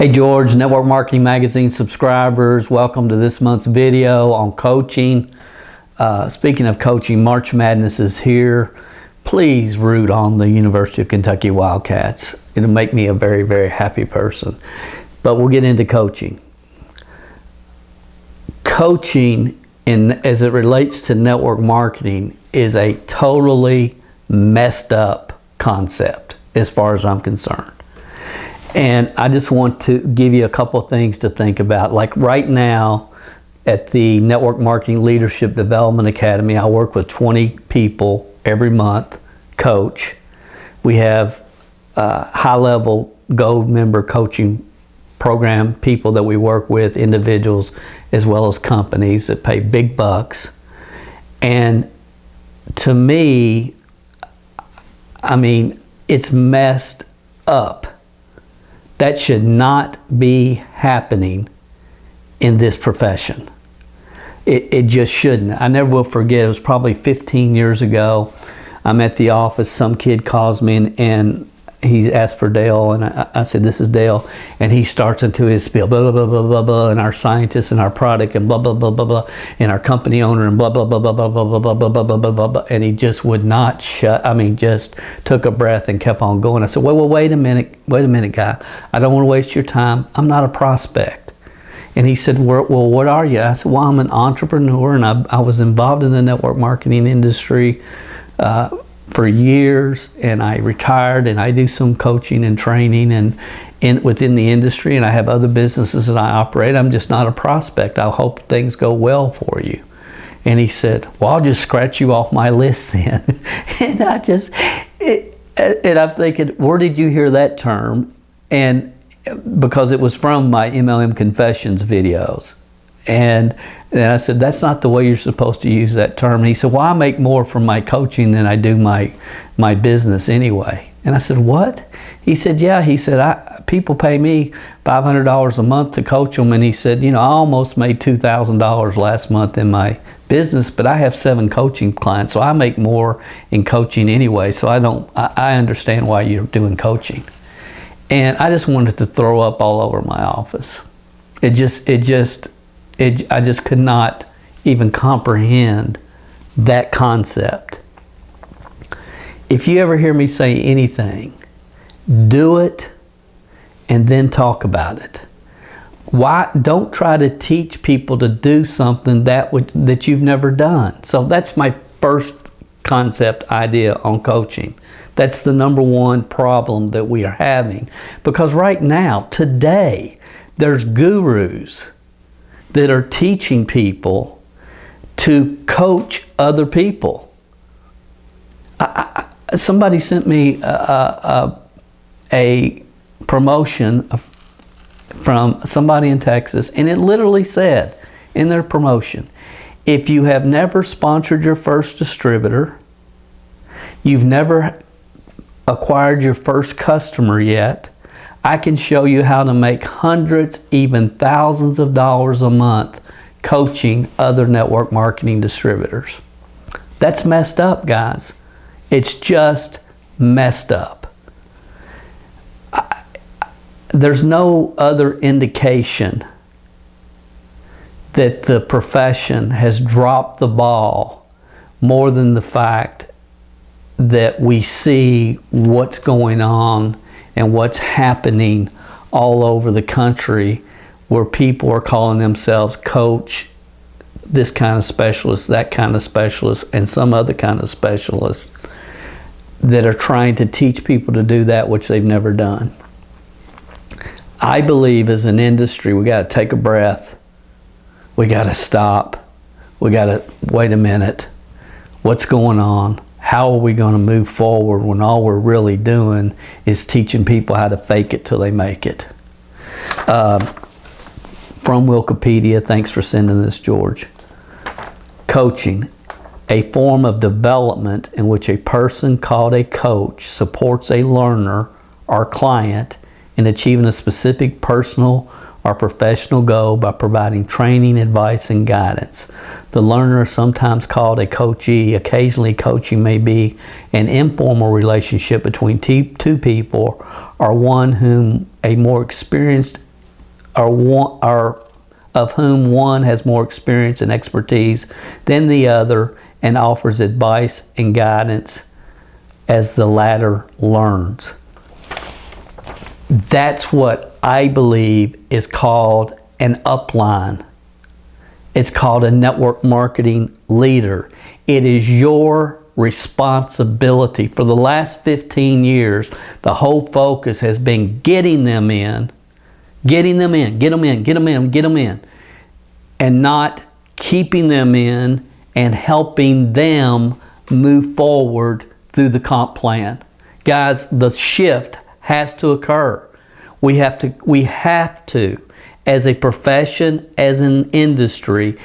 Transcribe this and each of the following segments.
Hey George, Network Marketing Magazine subscribers, welcome to this month's video on coaching. Speaking of coaching, March Madness is here. Please root on the University of Kentucky Wildcats. It'll make me a very, very happy person. But we'll get into coaching. Coaching, as it relates to network marketing, is a totally messed up concept as far as I'm concerned. And I just want to give you a couple of things to think about. Like right now at the Network Marketing Leadership Development Academy, I work with 20 people every month, coach. We have high-level gold member coaching program people that we work with, individuals as well as companies that pay big bucks. And to me, I mean, it's messed up. That should not be happening in this profession. It just shouldn't. I never will forget, it was probably 15 years ago. I'm at the office, some kid calls me and he asked for Dale, and I said, this is Dale. And he starts into his spiel, blah, blah, blah, blah, blah, blah, and our scientists and our product and blah, blah, blah, blah, blah, and our company owner and blah, blah, blah, blah, blah, blah, blah, blah, blah, blah, blah, blah, blah. And he just would not shut, I mean, just took a breath and kept on going. I said, well, wait a minute, guy. I don't want to waste your time. I'm not a prospect. And he said, well, what are you? I said, well, I'm an entrepreneur, and I was involved in the network marketing industry for years, and I retired, and I do some coaching and training and within the industry, and I have other businesses that I operate. I'm just not a prospect. I hope things go well for you. And he said, well, I'll just scratch you off my list then. And I'm thinking, where did you hear that term? And because it was from my MLM Confessions videos. And I said, that's not the way you're supposed to use that term. And he said, well, I make more from my coaching than I do my business anyway. And I said, what? He said, yeah. He said, people pay me $500 a month to coach them. And he said, you know, I almost made $2,000 last month in my business, but I have 7 coaching clients, so I make more in coaching anyway. So I understand why you're doing coaching. And I just wanted to throw up all over my office. I just could not even comprehend that concept. If you ever hear me say anything, do it and then talk about it. Why don't try to teach people to do something that you've never done? So that's my first concept idea on coaching. That's the number one problem that we are having. Because right now, today, there's gurus that are teaching people to coach other people. Somebody sent me a promotion from somebody in Texas, and it literally said in their promotion, if you have never sponsored your first distributor, you've never acquired your first customer yet, I can show you how to make hundreds, even thousands of dollars a month coaching other network marketing distributors. That's messed up, guys. It's just messed up. There's no other indication that the profession has dropped the ball more than the fact that we see what's going on and what's happening all over the country, where people are calling themselves coach, this kind of specialist, that kind of specialist, and some other kind of specialist, that are trying to teach people to do that which they've never done. I believe as an industry, we got to take a breath. We got to stop. We got to wait a minute. What's going on? How are we going to move forward when all we're really doing is teaching people how to fake it till they make it? From Wikipedia, thanks for sending this, George. Coaching, a form of development in which a person called a coach supports a learner or client in achieving a specific personal or professional goal by providing training, advice, and guidance. The learner is sometimes called a coachee. Occasionally, coaching may be an informal relationship between two people or one whom a more experienced are of whom one has more experience and expertise than the other and offers advice and guidance as the latter learns. That's what I believe is called an upline. It's called a network marketing leader. It is your responsibility. For the last 15 years, the whole focus has been getting them in, and not keeping them in and helping them move forward through the comp plan. Guys, the shift has to occur. We have to, as a profession, as an industry,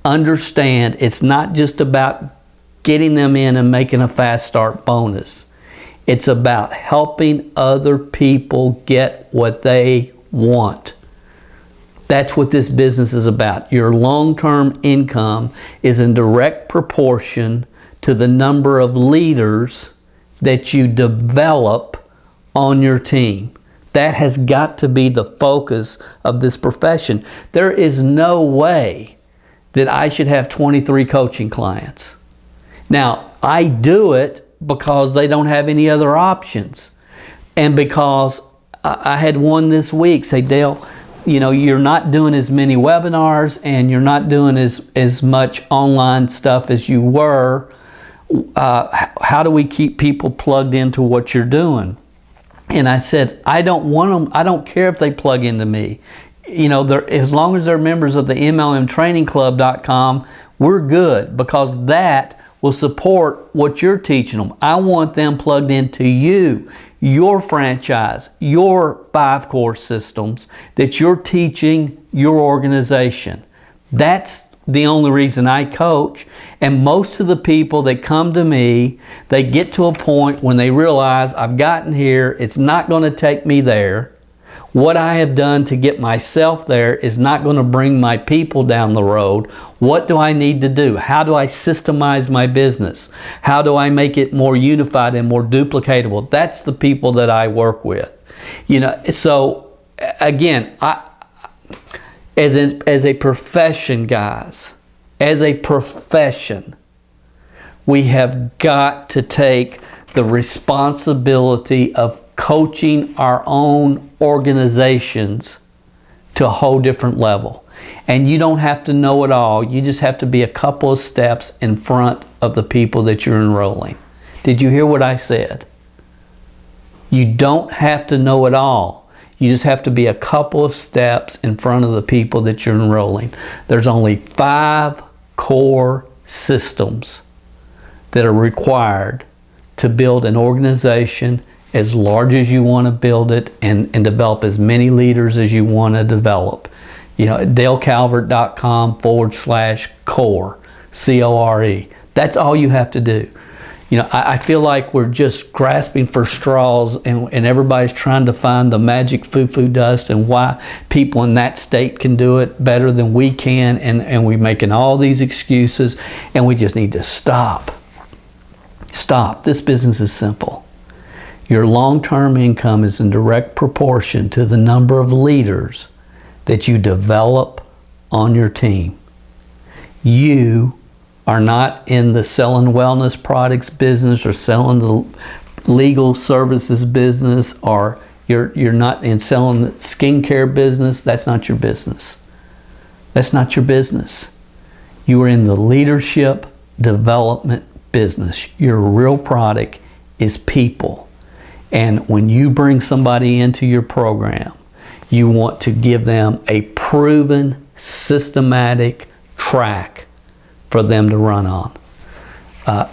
understand it's not just about getting them in and making a fast start bonus. It's about helping other people get what they want. That's what this business is about. Your long-term income is in direct proportion to the number of leaders that you develop on your team. That has got to be the focus of this profession. There is no way that I should have 23 coaching clients. Now, I do it because they don't have any other options. And because I had one this week say, Dale, you're not doing as many webinars and you're not doing as much online stuff as you were. How do we keep people plugged into what you're doing? And I said, I don't want them. I don't care if they plug into me. As long as they're members of the MLMtrainingclub.com, we're good, because that will support what you're teaching them. I want them plugged into you, your franchise, your 5 core systems that you're teaching your organization. That's the only reason I coach. And most of the people that come to me, they get to a point when they realize I've gotten here, it's not going to take me there. What I have done to get myself there is not going to bring my people down the road. What do I need to do? How do I systemize my business? How do I make it more unified and more duplicatable? That's the people that I work with. So again, as a profession, guys, as a profession, we have got to take the responsibility of coaching our own organizations to a whole different level. And you don't have to know it all. You just have to be a couple of steps in front of the people that you're enrolling. Did you hear what I said? You don't have to know it all. You just have to be a couple of steps in front of the people that you're enrolling. There's only 5 core systems that are required to build an organization as large as you want to build it and develop as many leaders as you want to develop. DaleCalvert.com/core, CORE. That's all you have to do. I feel like we're just grasping for straws and everybody's trying to find the magic foo-foo dust and why people in that state can do it better than we can, and we're making all these excuses, and we just need to stop. Stop. This business is simple. Your long-term income is in direct proportion to the number of leaders that you develop on your team. You are not in the selling wellness products business or selling the legal services business, or you're not in selling the skincare business. That's not your business. That's not your business. You are in the leadership development business. Your real product is people. And when you bring somebody into your program, you want to give them a proven, systematic track for them to run on.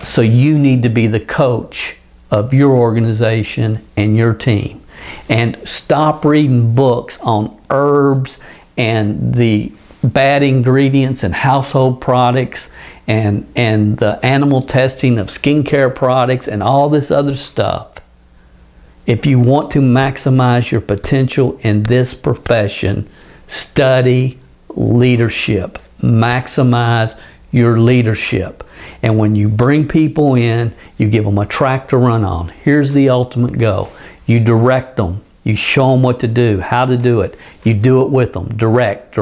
So you need to be the coach of your organization and your team. And stop reading books on herbs and the bad ingredients and household products and the animal testing of skincare products and all this other stuff. If you want to maximize your potential in this profession, study leadership. Maximize your leadership. And when you bring people in, you give them a track to run on. Here's the ultimate goal. You direct them You show them what to do, how to do it. You do it with them, direct.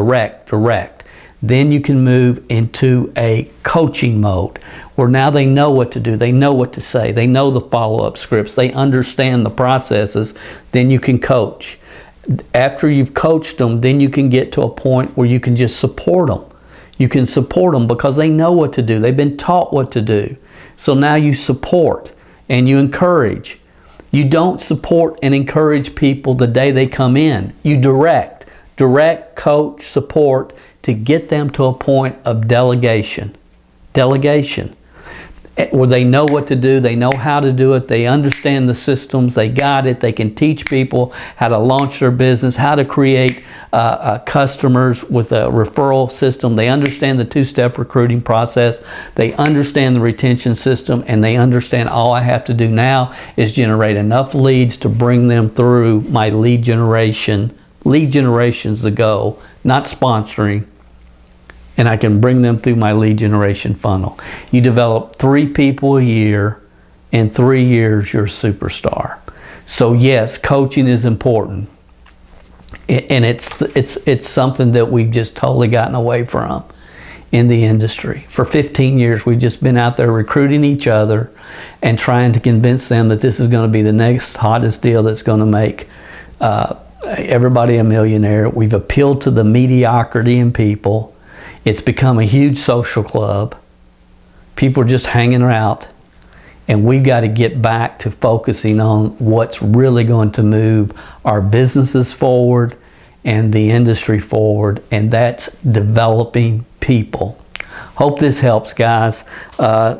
Then you can move into a coaching mode where now they know what to do. They know what to say. They know the follow-up scripts. They understand the processes. Then you can coach. After you've coached them, then you can get to a point where you can just support them. You can support them because they know what to do. They've been taught what to do. So now you support and you encourage. You don't support and encourage people the day they come in. You direct, coach, support to get them to a point of delegation. Where they know what to do, they know how to do it, they understand the systems, they got it, they can teach people how to launch their business, how to create customers with a referral system. They understand the two-step recruiting process, they understand the retention system, and they understand all I have to do now is generate enough leads to bring them through my lead generation. Lead generation's the goal, not sponsoring. And I can bring them through my lead generation funnel. You develop 3 people a year. In 3 years, you're a superstar. So yes, coaching is important. And it's something that we've just totally gotten away from in the industry. For 15 years, we've just been out there recruiting each other and trying to convince them that this is going to be the next hottest deal that's going to make everybody a millionaire. We've appealed to the mediocrity in people. It's become a huge social club. People are just hanging out. And we've got to get back to focusing on what's really going to move our businesses forward and the industry forward. And that's developing people. Hope this helps, guys.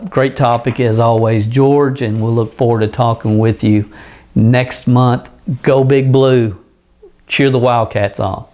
Great topic as always, George. And we'll look forward to talking with you next month. Go Big Blue. Cheer the Wildcats on.